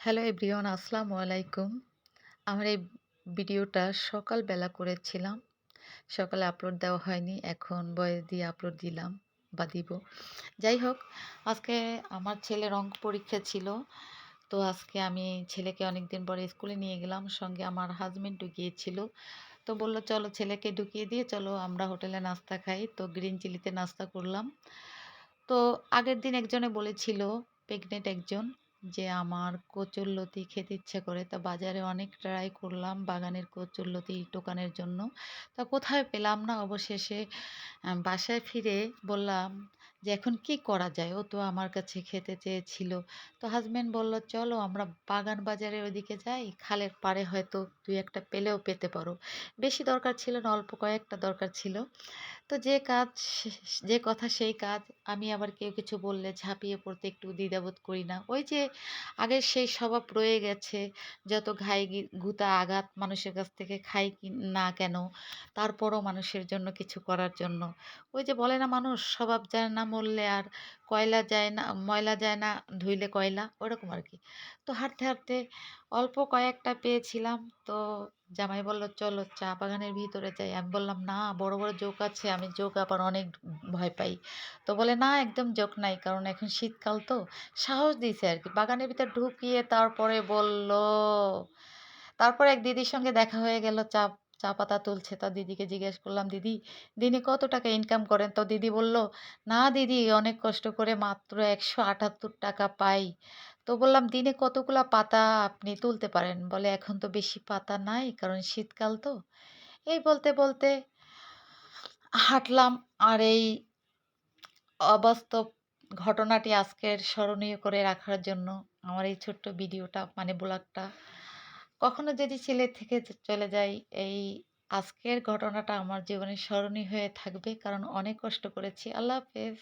Hello everyone, আসসালামু আলাইকুম। আমার এই ভিডিওটা সকালবেলা করেছিলাম। সকালে আপলোড দেওয়া হয়নি। এখন ভয়েস দিয়ে আপলোড দিলাম বা দিব। যাই হোক, আজকে আমার ছেলের অঙ্ক পরীক্ষা ছিল। তো আজকে আমি ছেলেকে অনেকদিন পরে স্কুলে নিয়ে গেলাম। সঙ্গে আমার হাসব্যান্ডও গিয়েছিল। তো বলল, "চলো ছেলেকে ঢুকিয়ে দিয়ে চলো আমরা হোটেলে নাস্তা খাই।" তো গ্রিন চিলিতে নাস্তা করলাম। তো আগের দিন একজনে বলেছিল, প্রেগনেন্ট একজন, যে আমার কচুরলতি খেতে ইচ্ছে করে। তো বাজারে অনেক ট্রাই করলাম বাগানের কচুরলতি টোকানের জন্য। তা কোথায় পেলাম না। অবশেষে বাসায় ফিরে বললাম যে এখন কি করা যায়? ও তো আমার কাছে খেতে চেয়েছিল। তো হাসব্যান্ড বলল, "চলো আমরা বাগান বাজারের ওইদিকে যাই। খালের পাড়ে হয়তো ২-১ টা পেলেও পেতে পারো।" বেশি দরকার ছিল না, অল্প কয়েকটা দরকার ছিল। তো যে কাজ যে কথা সেই কাজ। আমি আবার কেউ কিছু বললে ঝাঁপিয়ে পড়তে একটু দ্বিধাবোধ করি না। ওই যে আগের সেই স্বভাব রয়ে গেছে। যত ঘাই গুঁতা আঘাত মানুষের কাছ থেকে খাই কি না কেন, তারপরও মানুষের জন্য কিছু করার জন্য। ওই যে বলে না, মানুষ স্বভাব যায় না মরলে আর কয়লা যায় না, ময়লা যায় না ধুইলে কয়লা, ওরকম আরকি। তো হাঁটতে, হাঁটতে অল্প কয়েকটা পেয়েছিলাম। তো জামাই বলল, "চলো চা বাগানের ভিতরে যাই।" আমি বললাম, "না, বড়, বড় জোক আছে। আমি জোক আবার অনেক ভয় পাই।" তো বলে, "না, একদম জোক নাই। কারণ এখন শীতকাল তো।" সাহস দিছে আরকি। বাগানের ভিতর ঢুকিয়ে তারপরে বলল, তারপর এক দিদির সঙ্গে দেখা হয়ে গেল, চা চা পাতা তুলছে। তা দিদিকে জিজ্ঞেস করলাম, "দিদি, দিনে কত টাকা ইনকাম করেন?" তো দিদি বলল, "না দিদি, অনেক কষ্ট করে মাত্র ৳১৭৮ পাই।" তো বললাম, "দিনে কতগুলা পাতা আপনি তুলতে পারেন?" বলে, "এখন তো বেশি পাতা নাই, কারণ শীতকাল তো।" এই বলতে, বলতে হাঁটলাম। আর এই অবাস্তব ঘটনাটি আজকের স্মরণীয় করে রাখার জন্য আমার এই ছোট্ট ভিডিওটা, মানে ব্লগটা। কখনো যদি ছেলে থেকে চলে যাই, এই আজকের ঘটনাটা আমার জীবনে স্মরণীয় হয়ে থাকবে, কারণ অনেক কষ্ট করেছি। আল্লাহ হাফেজ।